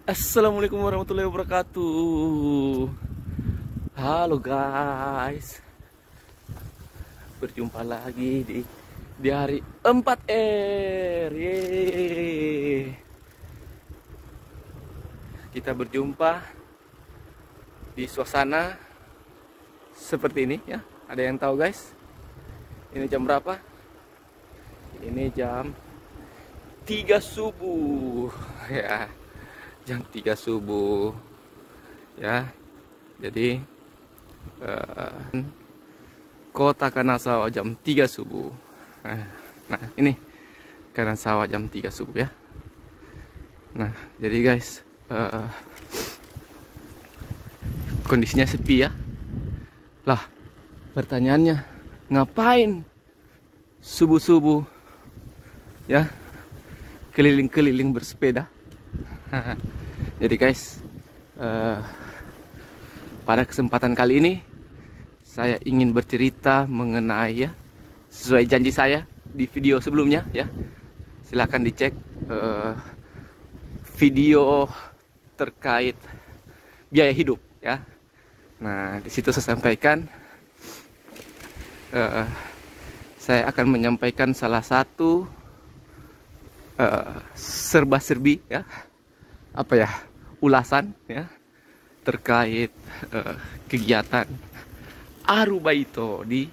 Assalamualaikum warahmatullahi wabarakatuh. Halo guys, berjumpa lagi di hari 4R. Yeay. Kita berjumpa di suasana seperti ini ya. Ada yang tahu guys? Ini jam berapa? Ini jam 3 subuh ya. Jam 3 subuh ya. Jadi kota Kanazawa jam 3 subuh. Nah ini Kanazawa jam 3 subuh ya. Nah jadi guys, kondisinya sepi ya. Lah pertanyaannya, ngapain subuh-subuh ya keliling-keliling bersepeda? Jadi guys, pada kesempatan kali ini saya ingin bercerita mengenai ya, sesuai janji saya di video sebelumnya ya. Silahkan dicek video terkait biaya hidup ya. Nah di situ saya sampaikan, saya akan menyampaikan salah satu serba-serbi ya, apa ya, ulasan ya terkait kegiatan Arubaito di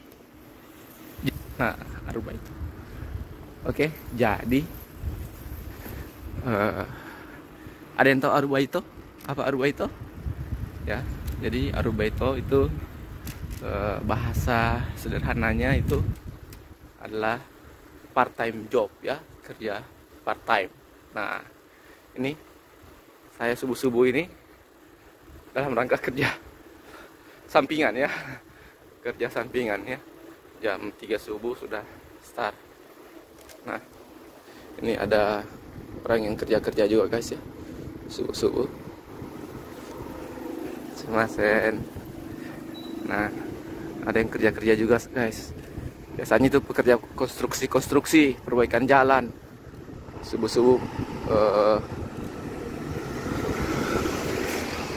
Arubaito. Oke, jadi ada yang tahu Arubaito? Apa Arubaito? Ya, jadi Arubaito itu bahasa sederhananya itu adalah part-time job ya, kerja part-time. Nah, ini saya subuh-subuh ini dalam rangka kerja sampingan ya. Kerja sampingan ya. Jam 3 subuh sudah start. Nah, ini ada orang yang kerja-kerja juga guys ya. Subuh-subuh. Semasen. Nah, ada yang kerja-kerja juga guys. Biasanya itu pekerja konstruksi, perbaikan jalan. Subuh-subuh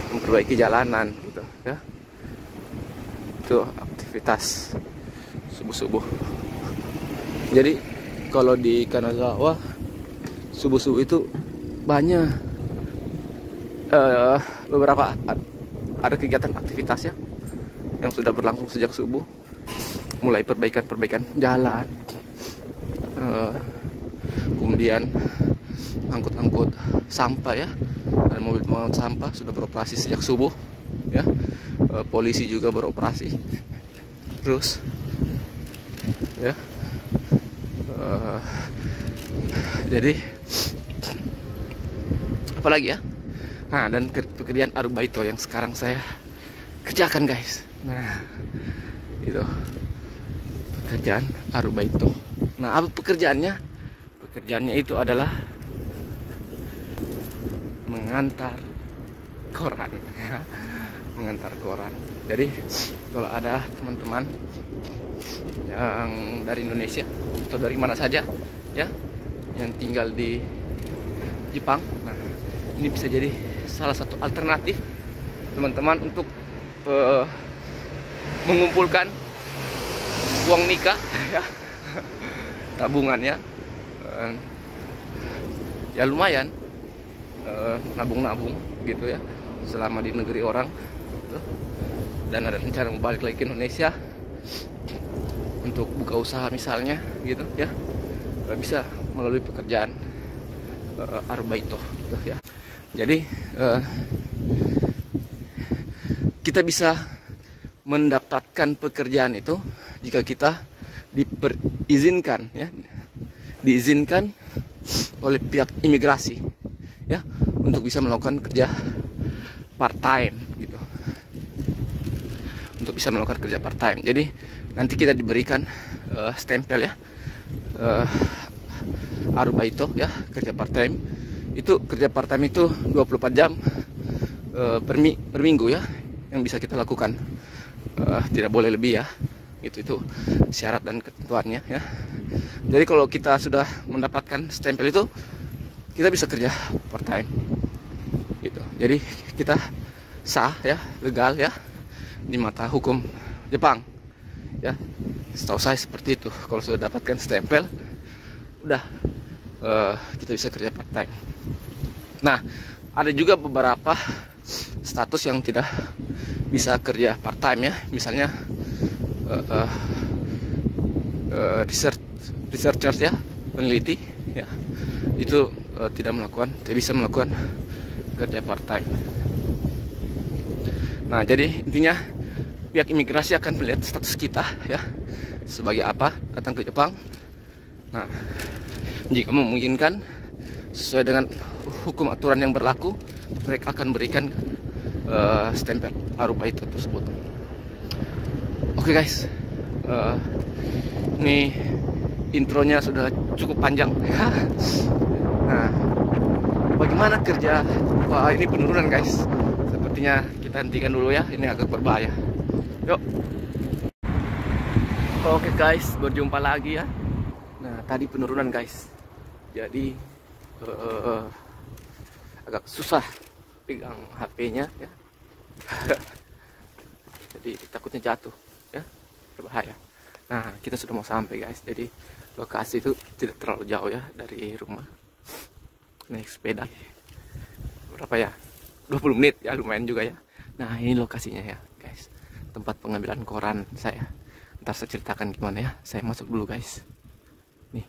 memperbaiki jalanan gitu ya. Itu aktivitas subuh-subuh. Jadi kalau di Kanazawa subuh-subuh itu banyak beberapa ada kegiatan aktivitas ya yang sudah berlangsung sejak subuh, mulai perbaikan jalan, kemudian angkut sampah ya, dan mobil pengangkut sampah sudah beroperasi sejak subuh ya. Polisi juga beroperasi terus ya. Jadi apalagi ya, nah dan pekerjaan Arubaito yang sekarang saya kerjakan guys. Nah itu pekerjaan Arubaito. Nah apa pekerjaannya? Pekerjaannya itu adalah mengantar koran ya. Mengantar koran. Jadi kalau ada teman-teman yang dari Indonesia atau dari mana saja ya yang tinggal di Jepang, nah ini bisa jadi salah satu alternatif teman-teman untuk mengumpulkan uang nikah ya, tabungannya ya lumayan, nabung-nabung gitu ya selama di negeri orang gitu. Dan ada rencana mau balik lagi ke Indonesia untuk buka usaha misalnya gitu ya, bisa melalui pekerjaan Arubaito gitu ya. Jadi kita bisa mendapatkan pekerjaan itu jika kita diizinkan ya, diizinkan oleh pihak imigrasi ya untuk bisa melakukan kerja part-time gitu. Untuk bisa melakukan kerja part-time. Jadi nanti kita diberikan stempel ya, Arubaito ya, kerja part-time. Itu kerja part-time itu 24 jam per minggu ya yang bisa kita lakukan. Tidak boleh lebih ya. Itu syarat dan ketentuannya ya. Jadi kalau kita sudah mendapatkan stempel itu, kita bisa kerja part time gitu. Jadi kita sah ya, legal ya di mata hukum Jepang ya. Setahu saya seperti itu. Kalau sudah dapatkan stempel, udah kita bisa kerja part time. Nah, ada juga beberapa status yang tidak bisa kerja part time ya. Misalnya researchers ya, peneliti ya, itu tidak bisa melakukan kerja part time. Nah, jadi intinya pihak imigrasi akan melihat status kita ya, sebagai apa datang ke Jepang. Nah, jika memungkinkan sesuai dengan hukum aturan yang berlaku, mereka akan berikan stempel arupa itu tersebut. Oke guys, ini intronya sudah cukup panjang. Nah, bagaimana kerja? Wah, ini penurunan guys. Sepertinya kita hentikan dulu ya, ini agak berbahaya. Yuk. Oke guys, berjumpa lagi ya. Nah, tadi penurunan guys. Jadi agak susah pegang HP-nya ya. Jadi takutnya jatuh ya, berbahaya. Nah, kita sudah mau sampai guys. Jadi lokasi itu tidak terlalu jauh ya dari rumah. Naik sepeda berapa ya, 20 menit ya, lumayan juga ya. Nah, ini lokasinya ya guys, tempat pengambilan koran saya. Ntar saya ceritakan gimana ya. Saya masuk dulu guys. Nih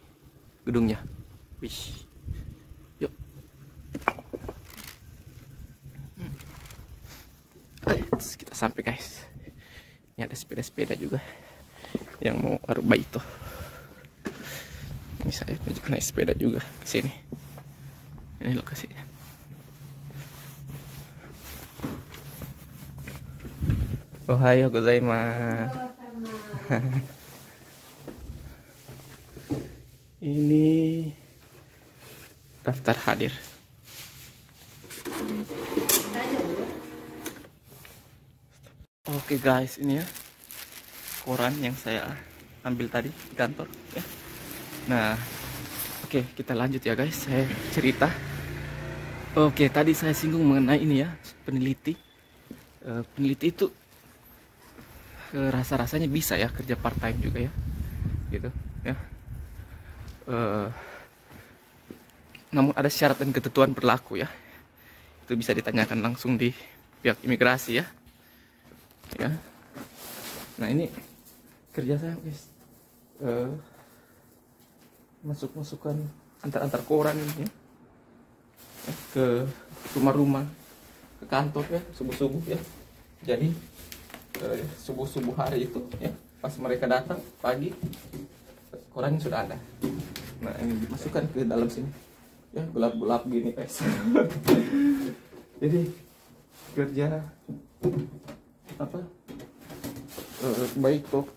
gedungnya. Wih, yuk. Kita sampai guys. Ini ada sepeda-sepeda juga yang mau aruba itu. Ini saya juga naik sepeda juga ke sini. Ini lokasinya. Ohayo gozaimasu. Ini daftar hadir. Oke guys, ini ya koran yang saya ambil tadi di kantor ya. Nah, oke, kita lanjut ya guys. Saya cerita. Oke, tadi saya singgung mengenai ini ya, peneliti. Peneliti itu rasa-rasanya bisa ya kerja part time juga ya, gitu ya. Namun ada syarat dan ketentuan berlaku ya. Itu bisa ditanyakan langsung di pihak imigrasi ya. Ya. Nah, ini kerja saya guys. Masuk-masukan antar koran ini ya. Ke rumah-rumah, ke kantor ya, subuh-subuh ya. Jadi subuh-subuh hari itu ya, pas mereka datang pagi, korannya sudah ada. Nah, ini dimasukkan ke dalam sini ya, gelap-gelap gini guys. Jadi kerja apa, baik kok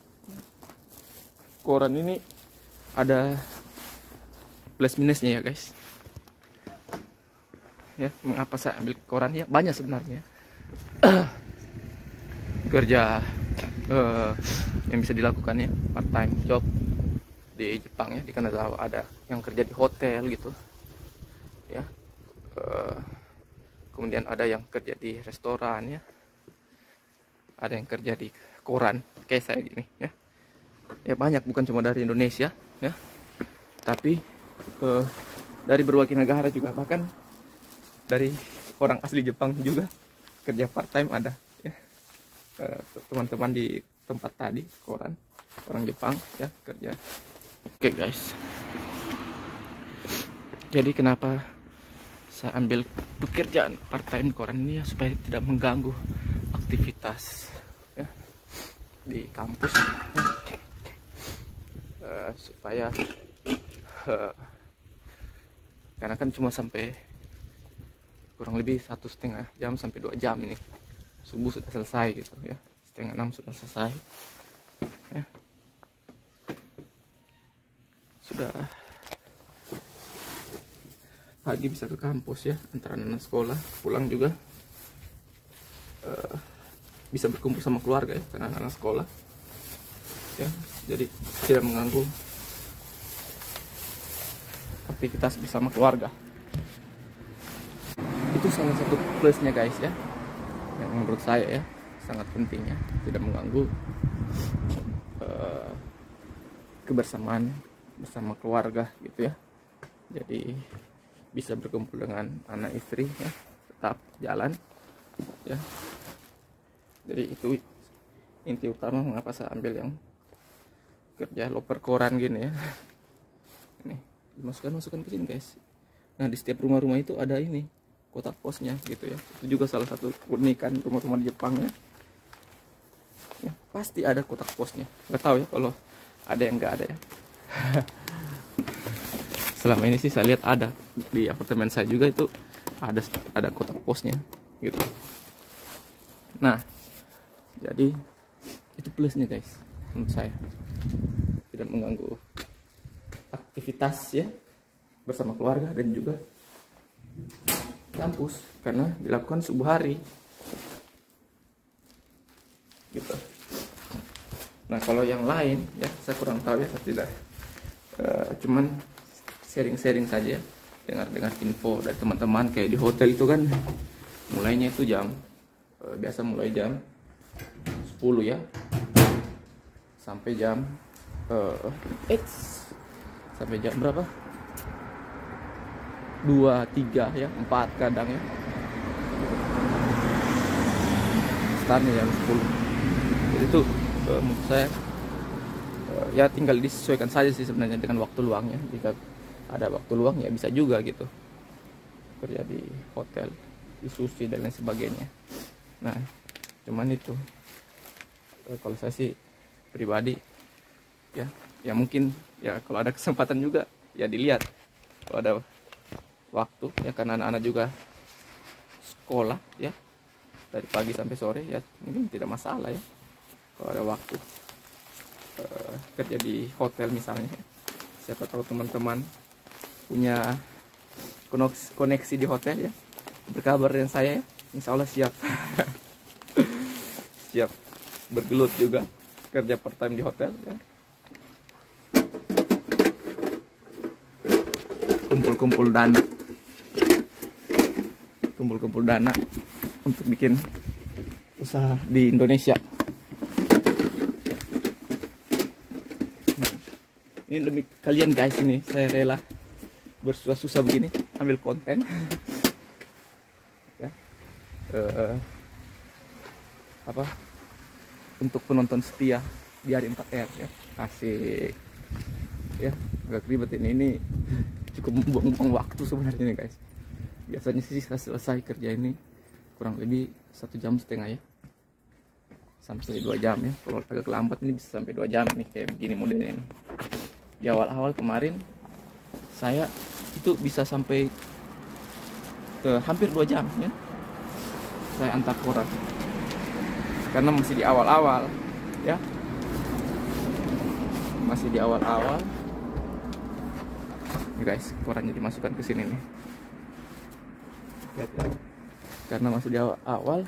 koran ini ada plus minusnya ya guys ya. Mengapa saya ambil koran ya, banyak sebenarnya kerja yang bisa dilakukan ya, part time job di Jepang ya. Di Kanagawa ada yang kerja di hotel gitu ya, kemudian ada yang kerja di restoran ya, ada yang kerja di koran kayak saya gini ya. Ya banyak, bukan cuma dari Indonesia ya, tapi dari berbagai negara juga, bahkan dari orang asli Jepang juga kerja part time ada ya. Teman-teman di tempat tadi koran orang Jepang ya kerja. Oke guys, jadi kenapa saya ambil pekerjaan part time koran ini ya, supaya tidak mengganggu aktivitas ya di kampus ya. Supaya karena kan cuma sampai kurang lebih 1,5 jam sampai 2 jam ini, subuh sudah selesai gitu ya, 5:30 sudah selesai ya. Sudah pagi bisa ke kampus ya, antara anak sekolah pulang juga bisa berkumpul sama keluarga ya, karena anak sekolah ya, jadi tidak mengganggu aktivitas bersama keluarga. Itu salah satu plusnya guys ya, yang menurut saya ya sangat penting ya, tidak mengganggu kebersamaan bersama keluarga gitu ya. Jadi bisa berkumpul dengan anak istri ya, tetap jalan ya. Jadi itu inti utama mengapa saya ambil yang kerja loper koran gini ya. Ini masukkan ke sini guys. Nah di setiap rumah-rumah itu ada ini kotak posnya gitu ya. Itu juga salah satu keunikan rumah-rumah di Jepang ya. Ya pasti ada kotak posnya. Nggak tahu ya kalau ada yang nggak ada ya. Selama ini sih saya lihat ada di apartemen saya juga itu ada kotak posnya gitu. Nah jadi itu plusnya guys menurut saya, tidak mengganggu aktivitas ya bersama keluarga dan juga kampus karena dilakukan subuh hari gitu. Nah kalau yang lain ya saya kurang tahu ya, saya tidak cuman sharing saja, dengar info dari teman-teman. Kayak di hotel itu kan mulainya itu jam biasa mulai jam 10 ya sampai jam sampai jam berapa, 2, 3 ya, 4 kadang ya, startnya jam 10. Jadi itu menurut saya ya tinggal disesuaikan saja sih sebenarnya dengan waktu luangnya. Jika ada waktu luang ya bisa juga gitu kerja di hotel, di sushi dan lain sebagainya. Nah cuman itu kalau saya sih pribadi ya mungkin ya kalau ada kesempatan juga ya dilihat kalau ada waktu ya, karena anak-anak juga sekolah ya dari pagi sampai sore ya, mungkin tidak masalah ya kalau ada waktu kerja di hotel misalnya. Siapa tahu teman-teman punya koneksi di hotel ya, berkabar dengan saya ya, insya Allah siap. Siap bergelut juga kerja part time di hotel ya. Kumpul-kumpul dana untuk bikin usaha di Indonesia. Ini demi kalian guys, ini saya rela bersusah-susah begini ambil konten ya, untuk penonton setia di hari 4R ya. Asik ya, agak ribet ini cukup membuang waktu sebenarnya nih guys. Biasanya sih saya selesai kerja ini kurang lebih 1,5 jam ya, sampai 2 jam ya. Kalau agak lambat ini bisa sampai 2 jam nih kayak begini modelnya ini. Di awal-awal kemarin saya itu bisa sampai hampir 2 jam ya saya antar koran, karena masih di awal-awal ya, masih di awal-awal nih guys. Korannya dimasukkan ke sini nih, lihat ya. Karena masih di awal-awal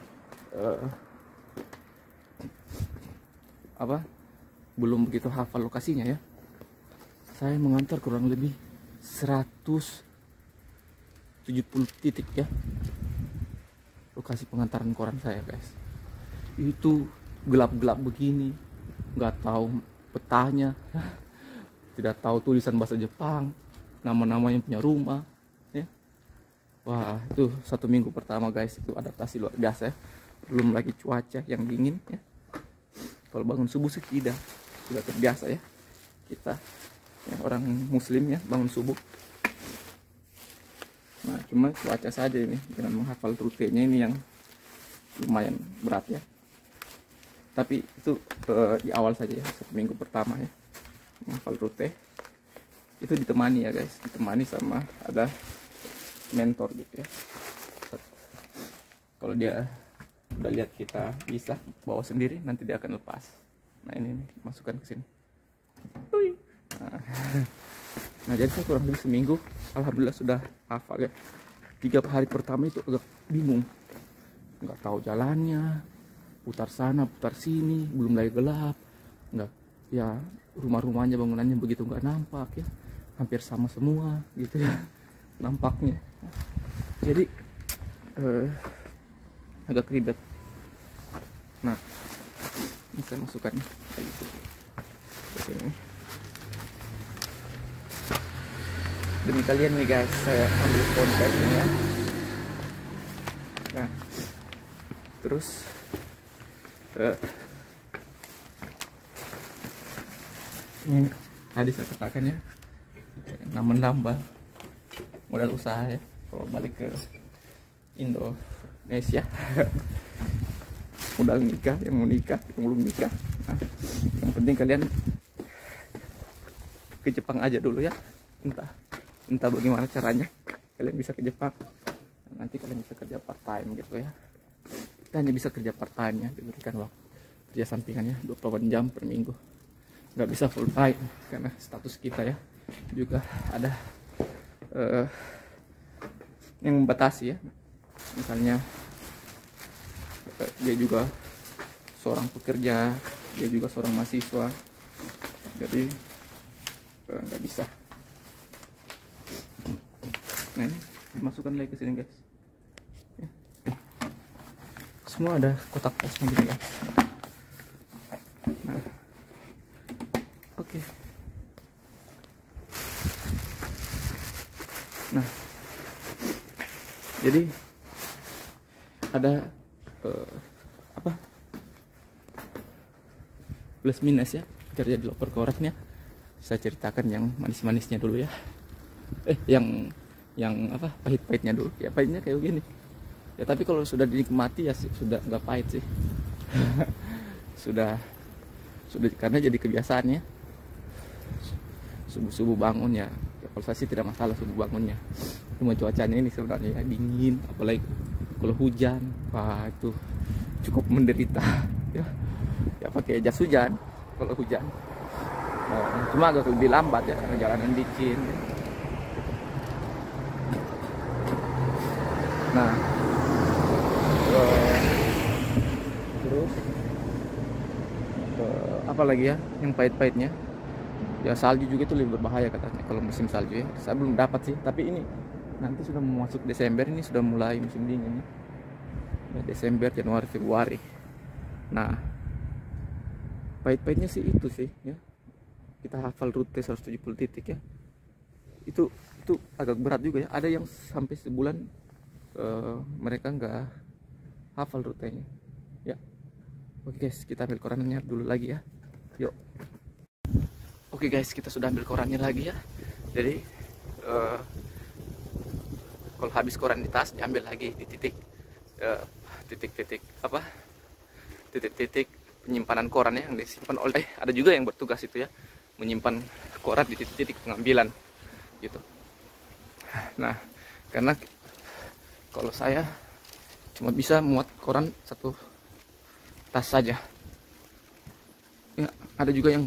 belum begitu hafal lokasinya ya. Saya mengantar kurang lebih 170 titik ya lokasi pengantaran koran saya guys. Itu gelap-gelap begini, nggak tahu petanya, tidak tahu tulisan bahasa Jepang, nama-nama yang punya rumah ya. Wah itu 1 minggu pertama guys, itu adaptasi luar biasa ya. Belum lagi cuaca yang dingin ya. Kalau bangun subuh sih sudah terbiasa ya kita ya, orang muslim ya, bangun subuh. Nah cuma cuaca saja ini dengan menghafal rutenya ini yang lumayan berat ya. Tapi itu di awal saja ya, 1 minggu pertama ya menghafal rute. Itu ditemani ya guys, ditemani sama ada mentor gitu ya. Kalau dia udah lihat kita bisa bawa sendiri, nanti dia akan lepas. Nah ini nih, masukkan ke sini. Nah jadi saya kurang lebih seminggu alhamdulillah sudah hafal ya. 3 hari pertama itu agak bingung, nggak tahu jalannya, putar sana putar sini, belum lagi gelap, nggak ya, rumah-rumahnya bangunannya begitu nggak nampak ya, hampir sama semua gitu ya nampaknya. Jadi agak ribet. Nah, ini saya masukkan ke sini. Demi kalian nih guys, saya ambil konten ini ya. Nah, terus ini tadi saya katakan ya, menambah modal usaha ya kalau balik ke Indonesia. Modal nikah, yang mau nikah, yang belum nikah. Nah, yang penting kalian ke Jepang aja dulu ya. Entah bagaimana caranya kalian bisa ke Jepang. Nanti kalian bisa kerja part time gitu ya. Kita hanya bisa kerja part time ya, diberikan waktu kerja sampingannya 24 jam per minggu. Nggak bisa full time karena status kita ya juga ada yang membatasi ya. Misalnya dia juga seorang pekerja, dia juga seorang mahasiswa, jadi nggak bisa. Nah, ini dimasukkan lagi ke sini guys ya. Semua ada kotak posnya gini guys. Nah, oke. Nah, jadi ada plus minus ya kerja di loper koreknya. Saya ceritakan yang manis-manisnya dulu ya. Yang pahit-pahitnya dulu ya. Pahitnya kayak gini ya, tapi kalau sudah dinikmati ya sudah nggak pahit sih. sudah karena jadi kebiasaannya. Subuh bangun ya, kalau saya sih tidak masalah subuh bangunnya, cuma cuacanya ini sebenarnya ya, dingin, apalagi kalau hujan, wah itu cukup menderita ya pakai jas hujan kalau hujan. Cuma agak lebih lambat ya karena jalanan licin. Nah, terus apa lagi ya yang pahit-pahitnya ya, salju juga itu lebih berbahaya katanya kalau musim salju ya. Saya belum dapat sih, tapi ini nanti sudah mau masuk Desember, ini sudah mulai musim dingin ya, Desember, Januari, Februari. Nah, pahit-pahitnya sih itu sih ya, kita hafal rute 170 titik ya, itu agak berat juga ya. Ada yang sampai sebulan mereka nggak hafal rutenya ya. Oke guys, kita ambil korannya dulu lagi ya, yuk. Oke guys, kita sudah ambil korannya lagi ya. Jadi kalau habis koran di tas, diambil lagi di titik penyimpanan koran yang disimpan oleh, ada juga yang bertugas itu ya, menyimpan koran di titik-titik pengambilan gitu. Nah, karena kalau saya cuma bisa muat koran satu tas saja ya, ada juga yang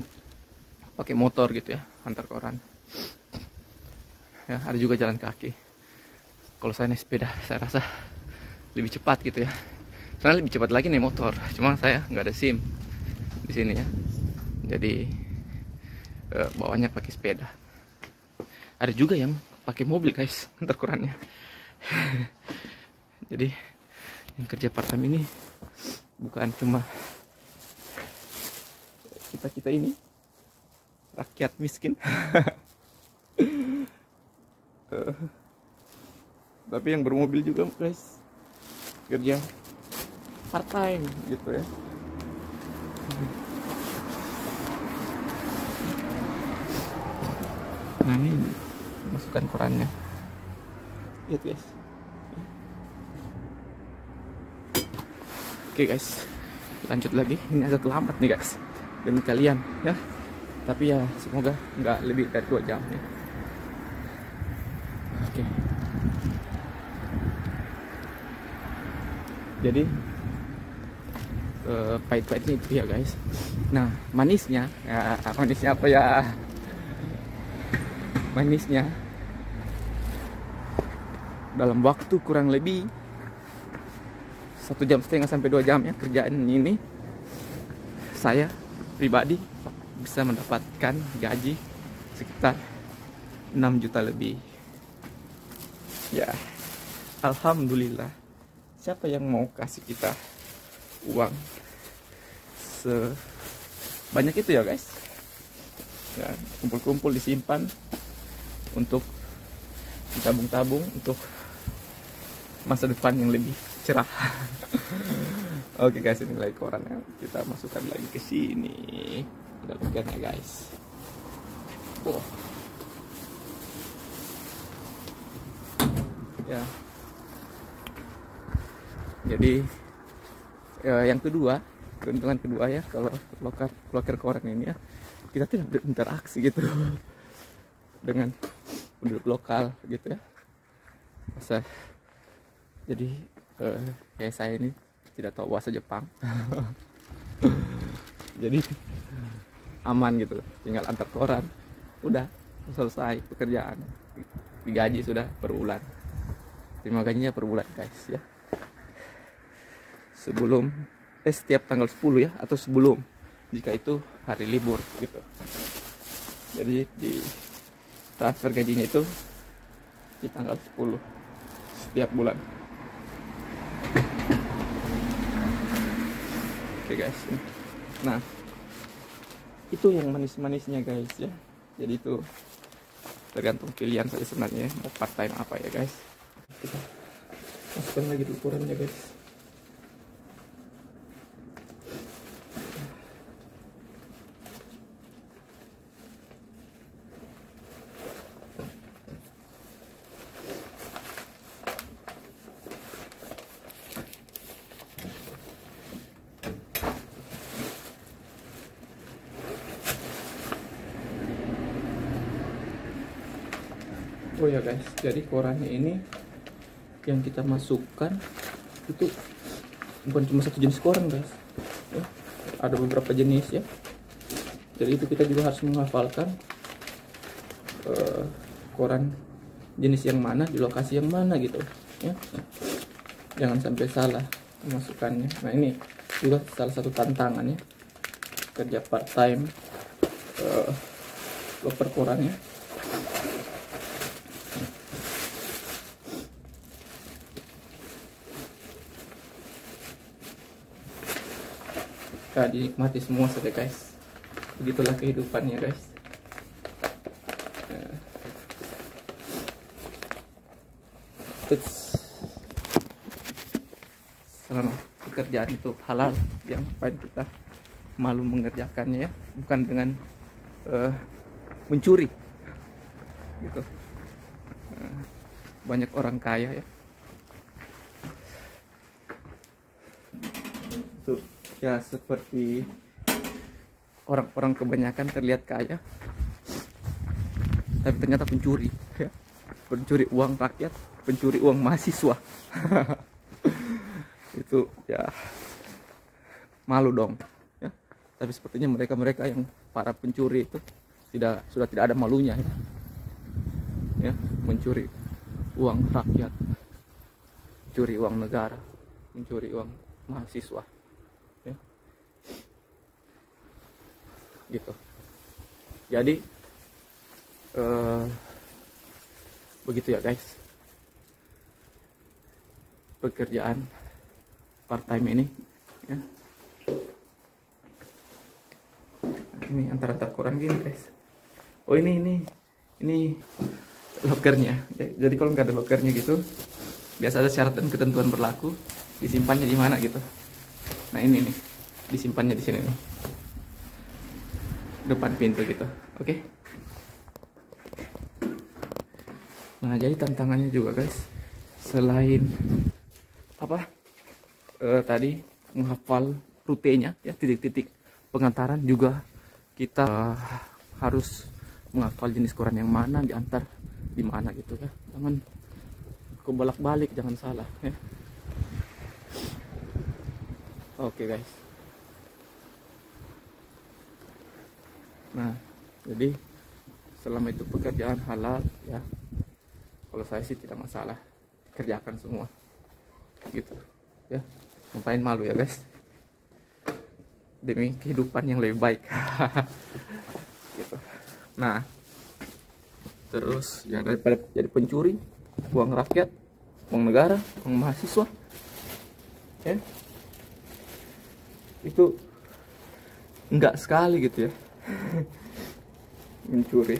pakai motor gitu ya, antar koran ya, ada juga jalan kaki. Kalau saya naik sepeda, saya rasa lebih cepat gitu ya, karena lebih cepat lagi naik motor. Cuma saya nggak ada SIM di sini ya, jadi bawanya pakai sepeda. Ada juga yang pakai mobil guys, antar korannya. Jadi yang kerja part time ini bukan cuma kita ini rakyat miskin, tapi yang bermobil juga guys, kerja part time gitu ya. Nah, ini masukkan korannya, lihat guys. Oke guys, lanjut lagi. Ini agak lambat nih guys demi kalian ya, tapi ya semoga nggak lebih dari 2 jam ya. Oke, jadi pahit-pahitnya itu ya guys. Nah, manisnya apa ya, manisnya dalam waktu kurang lebih 1,5 jam sampai 2 jam ya kerjaan ini, saya pribadi bisa mendapatkan gaji sekitar 6 juta lebih ya. Alhamdulillah siapa yang mau kasih kita uang sebanyak itu ya guys ya, kumpul-kumpul disimpan untuk ditabung-tabung untuk masa depan yang lebih cerah. Oke guys, ini lagi koran yang kita masukkan lagi ke sini. Ada lokernya guys. Oh. Ya. Jadi yang kedua, keuntungan kedua ya kalau loker koran ini ya, kita tidak berinteraksi gitu dengan penduduk lokal gitu ya. Masa jadi kayak saya ini tidak tahu bahasa Jepang. Jadi aman gitu, tinggal antar koran, udah selesai pekerjaan, digaji sudah per bulan, terima gajinya per bulan guys ya. Sebelum setiap tanggal 10 ya, atau sebelum jika itu hari libur gitu. Jadi di transfer gajinya itu di tanggal 10 setiap bulan. Oke guys, nah itu yang manis-manisnya guys ya. Jadi itu tergantung pilihan saya sebenarnya mau part time apa ya guys. Kita masukkan lagi dulu ukurannya guys. Oh ya guys, jadi korannya ini yang kita masukkan itu bukan cuma satu jenis koran guys ya, ada beberapa jenis ya. Jadi itu kita juga harus menghafalkan koran jenis yang mana di lokasi yang mana gitu ya, jangan sampai salah memasukkannya. Nah ini juga salah satu tantangan ya kerja part time loper korannya. Kita dinikmati semua saja guys, begitulah kehidupannya guys. Selama pekerjaan itu halal, yang paling kita malu mengerjakannya ya, bukan dengan mencuri gitu. Banyak orang kaya ya itu ya, seperti orang-orang kebanyakan terlihat kaya tapi ternyata pencuri ya. Pencuri uang rakyat, pencuri uang mahasiswa. Itu ya malu dong ya. Tapi sepertinya mereka yang para pencuri itu sudah tidak ada malunya ya, mencuri uang rakyat, mencuri uang negara, mencuri uang mahasiswa ya. Gitu. Jadi begitu ya guys, pekerjaan part time ini ya. Ini antar-antar koran gini guys. Oh ini lokernya. Jadi kalau nggak ada lokernya gitu, biasa ada syarat dan ketentuan berlaku, disimpannya di mana gitu. Nah ini nih, disimpannya di sini nih, depan pintu gitu. Oke. Nah jadi tantangannya juga guys, selain apa tadi menghafal rutenya ya, titik-titik pengantaran, juga kita harus menghafal jenis koran yang mana diantar di mana gitu ya. Jangan kebolak-balik, jangan salah ya. Oke guys. Nah jadi selama itu pekerjaan halal ya, kalau saya sih tidak masalah, kerjakan semua gitu ya. Ngapain malu ya guys, demi kehidupan yang lebih baik. Gitu. Nah terus ya, daripada jadi pencuri uang rakyat, uang negara, uang mahasiswa ya. Itu enggak sekali gitu ya mencuri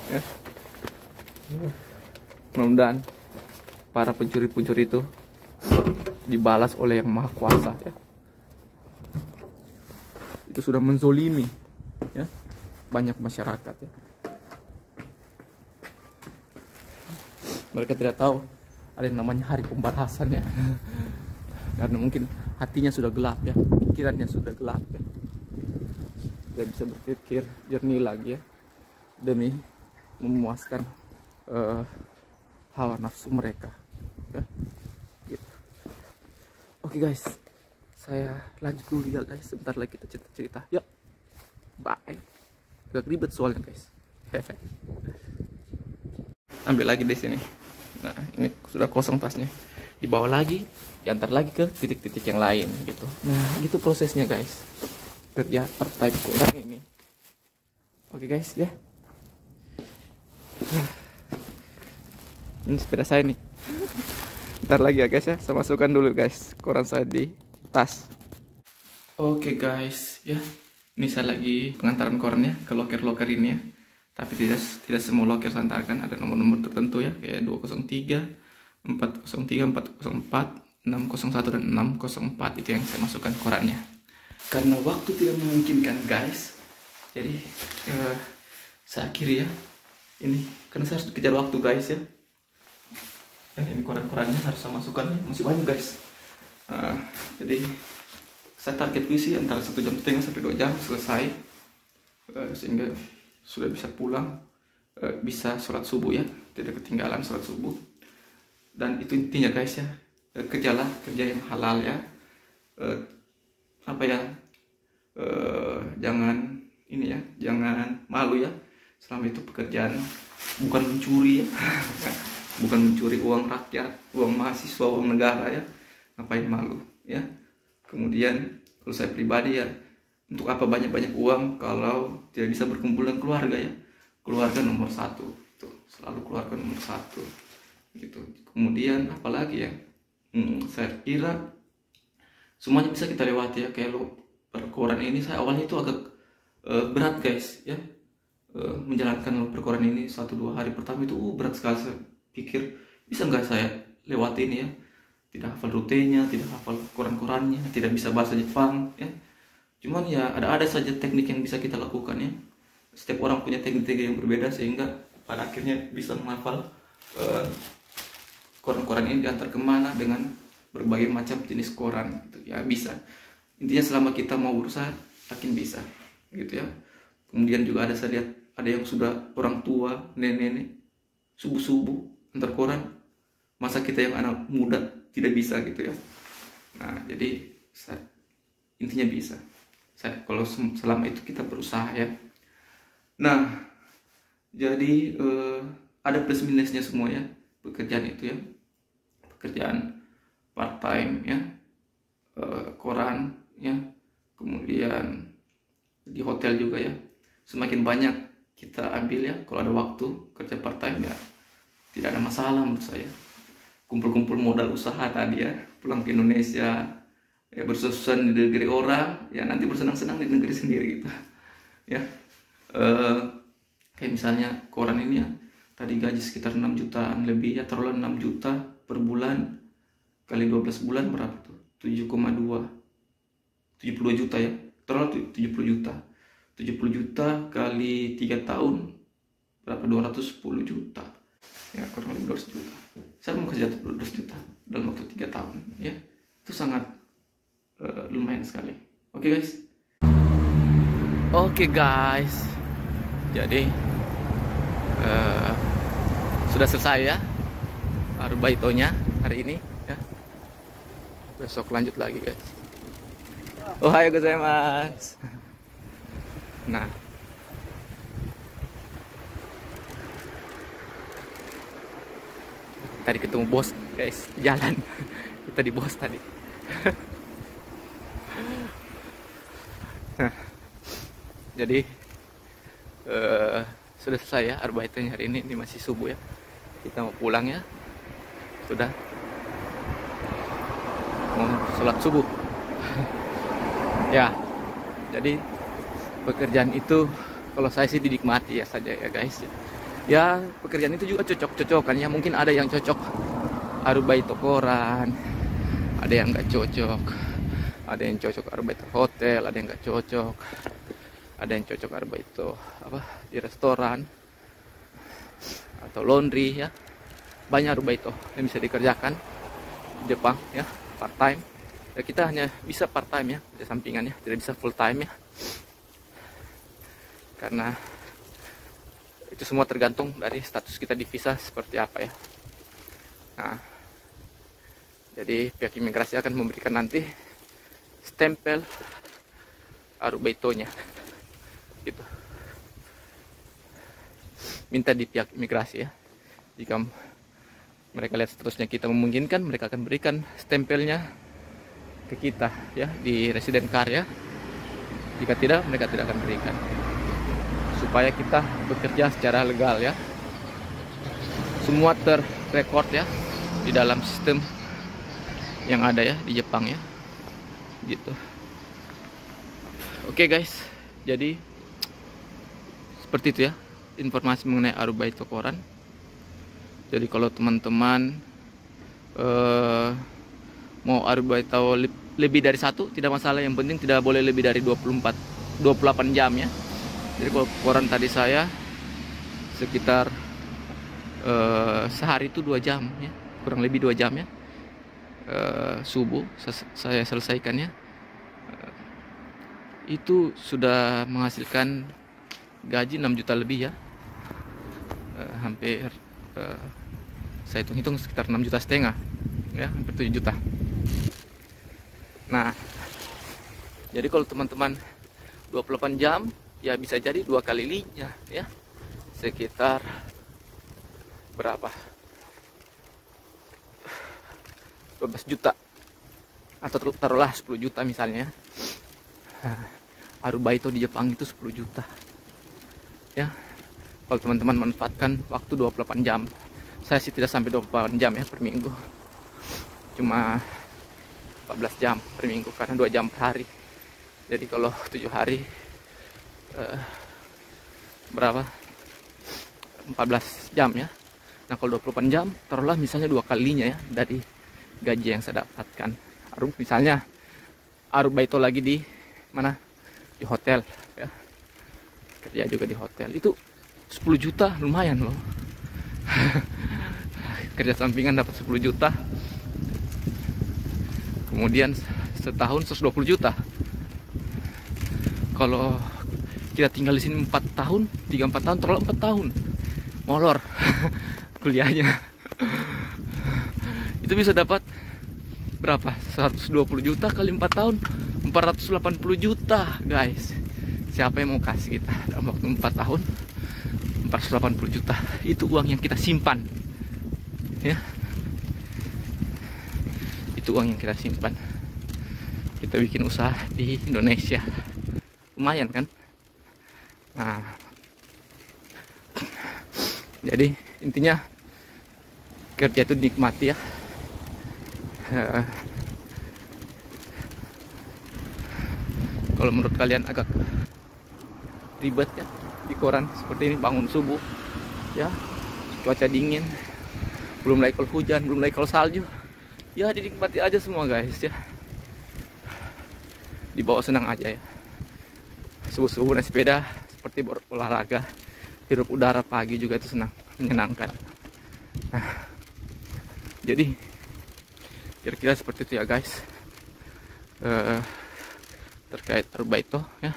ya. Mudah-mudahan para pencuri-pencuri itu dibalas oleh Yang Maha Kuasa ya. Itu sudah menzolimi ya banyak masyarakat ya. Mereka tidak tahu ada yang namanya hari pembalasan ya. Karena mungkin hatinya sudah gelap ya, pikirannya sudah gelap ya. Tidak bisa berpikir jernih lagi ya, demi memuaskan hawa nafsu mereka ya. Gitu. Oke guys, saya lanjut dulu ya guys, sebentar lagi kita cerita-cerita ya. Bye. Gak ribet soalnya guys. Ambil lagi di sini. Nah, ini sudah kosong tasnya. Dibawa lagi, diantar lagi ke titik-titik yang lain gitu. Nah, gitu prosesnya guys. Kerja part time kurang ini. Oke guys ya. Ini sepeda saya nih. Ntar lagi ya guys ya. Saya masukkan dulu guys koran saya di tas. Oke guys ya. Ini saya lagi pengantaran korannya ke loker-loker ini ya. Tapi tidak semua loker saya antarkan, ada nomor-nomor tertentu ya, kayak 203, 403, 404, 601 dan 604 itu yang saya masukkan korannya. Karena waktu tidak memungkinkan guys, jadi saya akhiri ya. Ini karena saya harus kejar waktu guys ya. Ini koran-korannya harus saya masukkan ya, masih banyak guys. Jadi saya target sih antara 1,5 jam sampai 2 jam selesai, sehingga sudah bisa pulang, bisa sholat subuh ya, tidak ketinggalan sholat subuh. Dan itu intinya guys ya, kerjalah kerja yang halal ya. Jangan ini ya, jangan malu ya. Selama itu pekerjaan bukan mencuri ya. Bukan mencuri uang rakyat, uang mahasiswa, uang negara ya. Ngapain malu ya. Kemudian kalau saya pribadi ya, untuk apa banyak-banyak uang kalau tidak bisa berkumpul dengan keluarga ya. Keluarga nomor satu, tuh, selalu keluarga nomor satu gitu. Kemudian apalagi ya, saya kira semuanya bisa kita lewati ya. Kayak perkoran ini saya awalnya itu agak berat guys ya. Menjalankan perkoran ini 1-2 hari pertama itu berat sekali. Saya pikir bisa nggak saya lewati ini ya. Tidak hafal rutenya, tidak hafal koran-korannya, tidak bisa bahasa Jepang ya. Cuman ya ada saja teknik yang bisa kita lakukan ya. Setiap orang punya teknik-teknik yang berbeda, sehingga pada akhirnya bisa menghafal koran-koran ini diantar kemana dengan berbagai macam jenis koran gitu ya. Bisa, intinya selama kita mau berusaha yakin bisa gitu ya. Kemudian juga saya lihat ada yang sudah orang tua, nenek-nenek subuh-subuh antar koran, masa kita yang anak muda tidak bisa gitu ya. Nah jadi intinya bisa. Kalau selama itu kita berusaha ya. Nah jadi ada plus minusnya semua ya pekerjaan itu ya. Pekerjaan part time ya, koran ya, kemudian di hotel juga ya. Semakin banyak kita ambil ya, kalau ada waktu kerja part time ya tidak ada masalah menurut saya. Kumpul-kumpul modal usaha tadi ya, pulang ke Indonesia ya, bersusah di negeri orang ya, nanti bersenang-senang di negeri sendiri gitu ya. Kayak misalnya koran ini ya, tadi gaji sekitar 6 jutaan lebih ya, taruhlah 6 juta per bulan kali 12 bulan berapa tuh, 7,2 72 juta ya, taruhlah 70 juta 70 juta kali 3 tahun berapa, 210 juta ya, kurang lebih 200 juta. Saya mau kerja 200 juta dalam waktu 3 tahun ya, itu sangat lumayan sekali. Oke guys, jadi sudah selesai ya arbaitonya hari ini ya. Besok lanjut lagi guys. Ohayo gozaimasu. Nah tadi ketemu bos guys, jalan kita di bos tadi. Nah, jadi sudah selesai ya arbaitannya hari ini masih subuh ya, kita mau pulang ya sudah. mau sholat subuh. Ya, jadi pekerjaan itu kalau saya sih dinikmati ya saja ya guys. Ya pekerjaan itu juga cocok-cocokan ya. Mungkin ada yang cocok arubaito koran, ada yang nggak cocok, ada yang cocok arubaito hotel, ada yang nggak cocok, ada yang cocok arubaito apa di restoran atau laundry ya. Banyak arubaito yang bisa dikerjakan di Jepang ya, part time. Ya, kita hanya bisa part time ya, di sampingan ya, tidak bisa full time ya. Karena itu semua tergantung dari status kita di visa seperti apa ya. Nah, jadi pihak imigrasi akan memberikan nanti stempel arubaitonya gitu. Minta di pihak imigrasi ya. Jika mereka lihat statusnya kita memungkinkan, mereka akan berikan stempelnya ke kita ya di resident card ya. Jika tidak, mereka tidak akan berikan, supaya kita bekerja secara legal ya. Semua terrekord ya di dalam sistem yang ada ya di Jepang ya gitu. Oke guys, jadi seperti itu ya informasi mengenai arubaito koran. Jadi kalau teman-teman mau arubaito lebih dari satu tidak masalah, yang penting tidak boleh lebih dari 28 jam ya. Jadi kalau koran tadi saya sekitar sehari itu 2 jam ya, kurang lebih 2 jam ya. Subuh saya selesaikannya, itu sudah menghasilkan gaji 6 juta lebih ya. Hampir saya hitung-hitung sekitar 6,5 juta ya, hampir 7 juta. Nah, jadi kalau teman-teman 28 jam ya bisa jadi 2 kali linya ya, sekitar berapa, 12 juta atau taruhlah 10 juta misalnya. Arubaito di Jepang itu 10 juta ya, kalau teman-teman manfaatkan waktu 28 jam. Saya sih tidak sampai 28 jam ya per minggu, cuma 14 jam per minggu karena 2 jam per hari. Jadi kalau 7 hari berapa, 14 jam ya. Nah kalau 28 jam taruhlah misalnya 2 kalinya ya dari gaji yang saya dapatkan. Misalnya arubaito lagi di mana, di hotel ya, kerja juga di hotel, itu 10 juta lumayan loh. Kerja sampingan dapat 10 juta, kemudian setahun 120 juta. Kalau kita tinggal di sini 4 tahun, 3-4 tahun, terlalu 4 tahun molor kuliahnya. Itu bisa dapat berapa? 120 juta kali 4 tahun, 480 juta guys. Siapa yang mau kasih kita dalam waktu 4 tahun 480 juta? Itu uang yang kita simpan ya, itu uang yang kita simpan. Kita bikin usaha di Indonesia, lumayan kan. Nah, jadi intinya kerja itu nikmati ya. Kalau menurut kalian agak ribet ya di koran seperti ini, bangun subuh ya, cuaca dingin, belum lagi kalau hujan, belum lagi kalau salju, ya dinikmati aja semua guys ya, dibawa senang aja ya. Subuh-subuh naik sepeda seperti olahraga, hirup udara pagi juga itu senang, menyenangkan. Nah, jadi kira-kira seperti itu ya guys, terkait arubaito ya.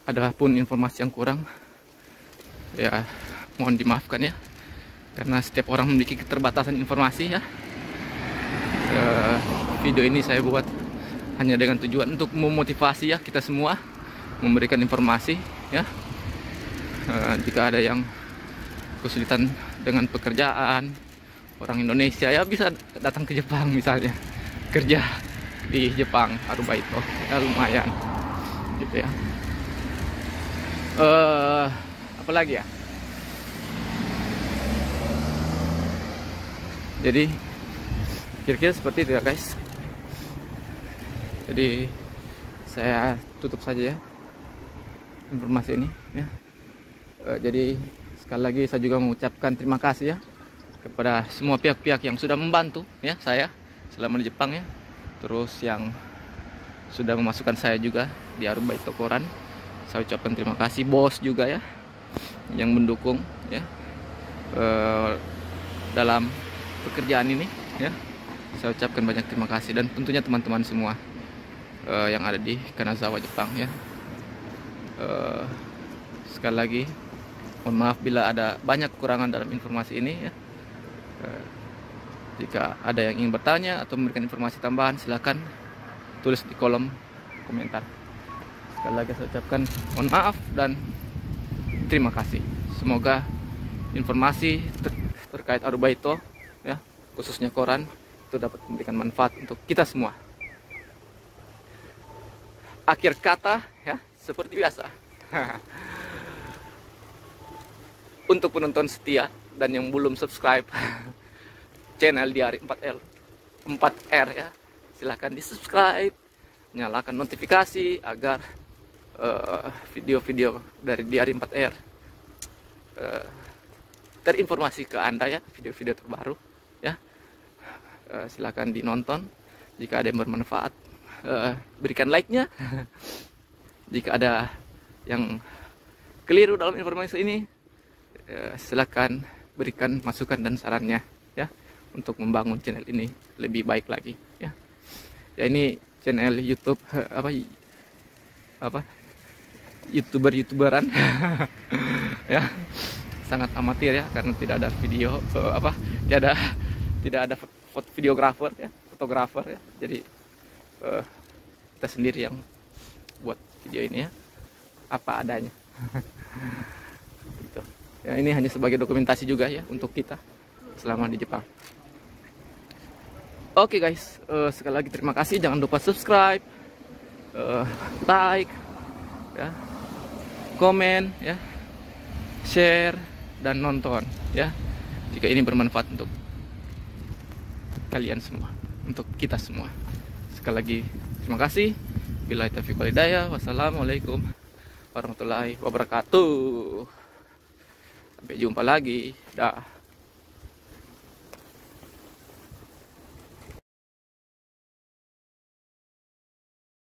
Adapun informasi yang kurang ya mohon dimaafkan ya, karena setiap orang memiliki keterbatasan informasi ya. Video ini saya buat hanya dengan tujuan untuk memotivasi ya kita semua, memberikan informasi ya. Jika ada yang kesulitan dengan pekerjaan, orang Indonesia ya bisa datang ke Jepang misalnya, kerja di Jepang arubaito ya, lumayan gitu ya. Apa lagi ya, jadi Kira-kira seperti itu ya guys. Jadi saya tutup saja ya informasi ini ya. Jadi sekali lagi saya juga mengucapkan terima kasih ya kepada semua pihak-pihak yang sudah membantu ya saya selama di Jepang ya. Terus yang sudah memasukkan saya juga di Arubaito Koran. Saya ucapkan terima kasih, bos juga ya yang mendukung ya dalam pekerjaan ini ya. Saya ucapkan banyak terima kasih, dan tentunya teman-teman semua yang ada di Kanazawa Jepang ya. Sekali lagi mohon maaf bila ada banyak kekurangan dalam informasi ini ya. Jika ada yang ingin bertanya atau memberikan informasi tambahan, silakan tulis di kolom komentar. Sekali lagi saya ucapkan mohon maaf dan terima kasih. Semoga informasi terkait Arubaito ya, khususnya koran, itu dapat memberikan manfaat untuk kita semua. Akhir kata ya, seperti biasa. Untuk penonton setia dan yang belum subscribe channel Diari 4R ya, silahkan di subscribe, nyalakan notifikasi agar video-video dari Diari 4R terinformasi ke Anda ya, video-video terbaru ya. Silahkan dinonton. Jika ada yang bermanfaat, berikan like-nya. Jika ada yang keliru dalam informasi ini, silakan berikan masukan dan sarannya ya, untuk membangun channel ini lebih baik lagi ya. Ya, ini channel YouTube YouTuberan ya, sangat amatir ya, karena tidak ada video tidak ada videografer ya, fotografer ya. Jadi kita sendiri yang buat video ini ya, apa adanya. Gitu. Ya, ini hanya sebagai dokumentasi juga ya untuk kita selama di Jepang. Oke guys, sekali lagi terima kasih. Jangan lupa subscribe, like, ya, komen, ya, share, dan nonton ya. Jika ini bermanfaat untuk kalian semua, untuk kita semua. Sekali lagi terima kasih. Billahi taufiq wal hidayah. Wassalamualaikum warahmatullahi wabarakatuh. Sampai jumpa lagi. Dah.